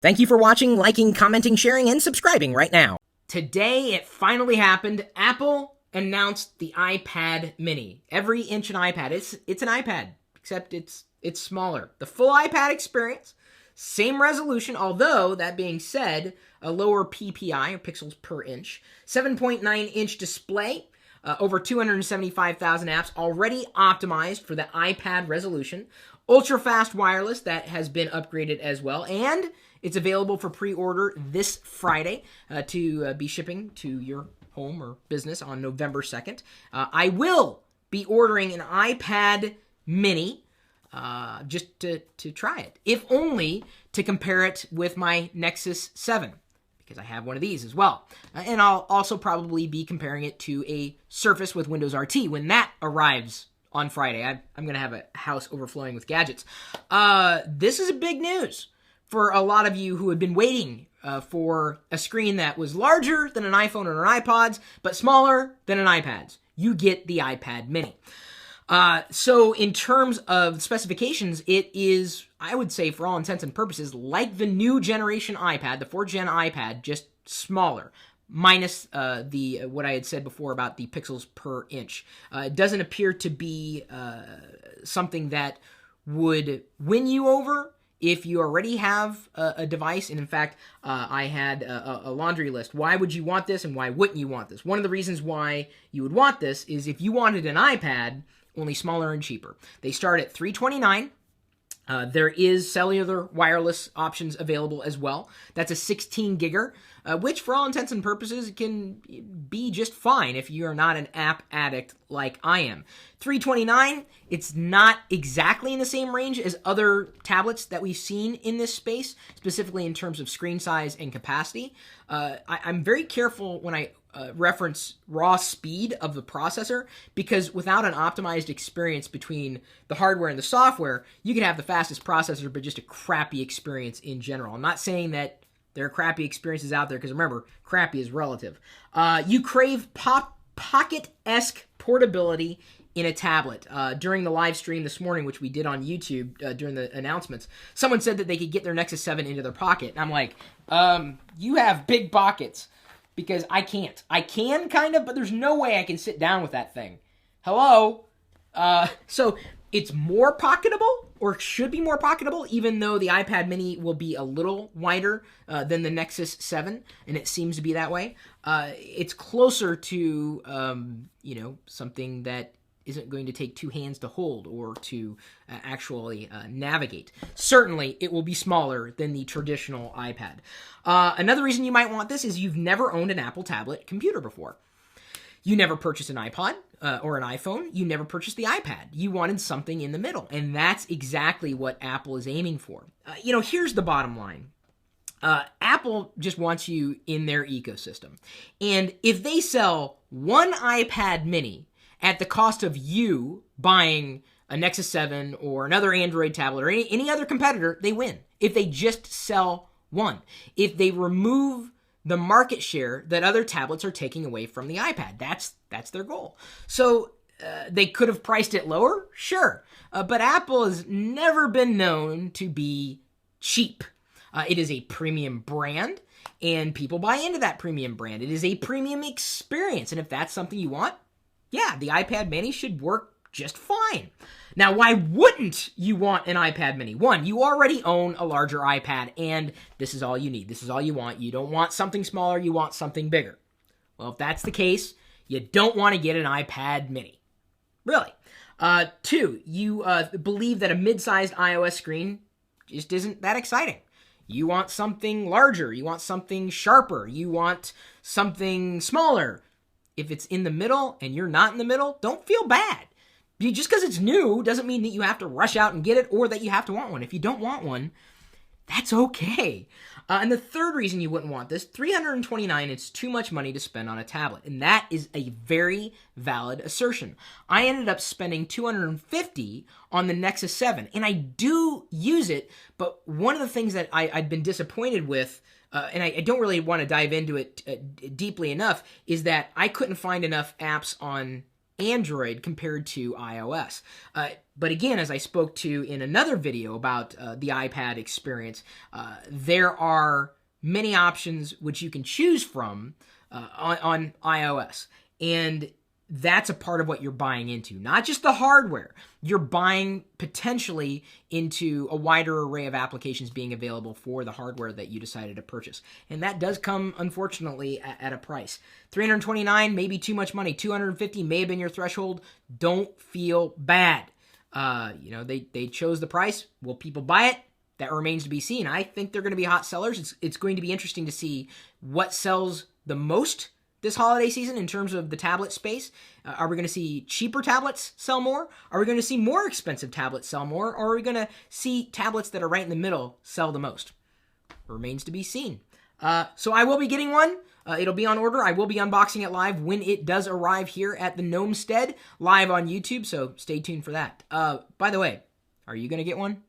Thank you for watching, liking, commenting, sharing, and subscribing right now. Today, it finally happened. Apple announced the iPad mini. Every inch an iPad. It's an iPad, except it's smaller. The full iPad experience, same resolution, although, that being said, a lower PPI, or pixels per inch. 7.9-inch display, over 275,000 apps already optimized for the iPad resolution. Ultra-fast wireless that has been upgraded as well, and it's available for pre-order this Friday to be shipping to your home or business on November 2nd. I will be ordering an iPad mini just to try it, if only to compare it with my Nexus 7, because I have one of these as well. And I'll also probably be comparing it to a Surface with Windows RT when that arrives on Friday. I'm going to have a house overflowing with gadgets. This is a big news for a lot of you who have been waiting for a screen that was larger than an iPhone or an iPod's, but smaller than an iPad's. You get the iPad mini. So in terms of specifications, it is, I would say, for all intents and purposes, like the new generation iPad, the 4th gen iPad, just smaller, minus the what I had said before about the pixels per inch. It doesn't appear to be something that would win you over if you already have a device. And in fact, I had a laundry list. Why would you want this and why wouldn't you want this? One of the reasons why you would want this is if you wanted an iPad, only smaller and cheaper. They start at $329. There is cellular wireless options available as well. That's a 16 gigger, which for all intents and purposes can be just fine if you're not an app addict like I am. $329, it's not exactly in the same range as other tablets that we've seen in this space, specifically in terms of screen size and capacity. I'm very careful when I reference raw speed of the processor, because without an optimized experience between the hardware and the software, you could have the fastest processor, but just a crappy experience in general. I'm not saying that there are crappy experiences out there, because remember, crappy is relative. You crave pocket-esque portability in a tablet. During the live stream this morning, which we did on YouTube during the announcements, someone said that they could get their Nexus 7 into their pocket. And I'm like, you have big pockets. Because I can't. I can, kind of, but there's no way I can sit down with that thing. Hello? So it's more pocketable, or should be more pocketable, even though the iPad mini will be a little wider than the Nexus 7, and it seems to be that way. It's closer to, something that isn't going to take two hands to hold or to actually navigate. Certainly, it will be smaller than the traditional iPad. Another reason you might want this is you've never owned an Apple tablet computer before. You never purchased an iPod or an iPhone. You never purchased the iPad. You wanted something in the middle, and that's exactly what Apple is aiming for. Here's the bottom line. Apple just wants you in their ecosystem. And if they sell one iPad mini at the cost of you buying a Nexus 7 or another Android tablet or any other competitor, they win. If they just sell one. If they remove the market share that other tablets are taking away from the iPad, that's their goal. So they could have priced it lower, sure. But Apple has never been known to be cheap. It is a premium brand, and people buy into that premium brand. It is a premium experience, and if that's something you want, yeah, the iPad mini should work just fine. Now, why wouldn't you want an iPad mini? One, you already own a larger iPad, and this is all you need. This is all you want. You don't want something smaller. You want something bigger. Well, if that's the case, you don't want to get an iPad mini. Really. Two, you believe that a mid-sized iOS screen just isn't that exciting. You want something larger. You want something sharper. You want something smaller. If it's in the middle and you're not in the middle, don't feel bad. Just because it's new doesn't mean that you have to rush out and get it or that you have to want one. If you don't want one, that's okay. And the third reason you wouldn't want this, $329, it's too much money to spend on a tablet. And that is a very valid assertion. I ended up spending $250 on the Nexus 7, and I do use it, but one of the things that I'd been disappointed with, and I don't really want to dive into it deeply enough, is that I couldn't find enough apps on Android compared to iOS. But again, as I spoke to in another video about the iPad experience, there are many options which you can choose from on iOS. And that's a part of what you're buying into. Not just the hardware. You're buying potentially into a wider array of applications being available for the hardware that you decided to purchase. And that does come, unfortunately, at a price. $329, maybe too much money. $250 may have been your threshold. Don't feel bad. They chose the price. Will people buy it? That remains to be seen. I think they're going to be hot sellers. It's going to be interesting to see what sells the most this holiday season in terms of the tablet space. Are we going to see cheaper tablets sell more? Are we going to see more expensive tablets sell more? Or are we going to see tablets that are right in the middle sell the most? Remains to be seen. So I will be getting one. It'll be on order. I will be unboxing it live when it does arrive here at the Gnomestead live on YouTube, so stay tuned for that. By the way, are you going to get one?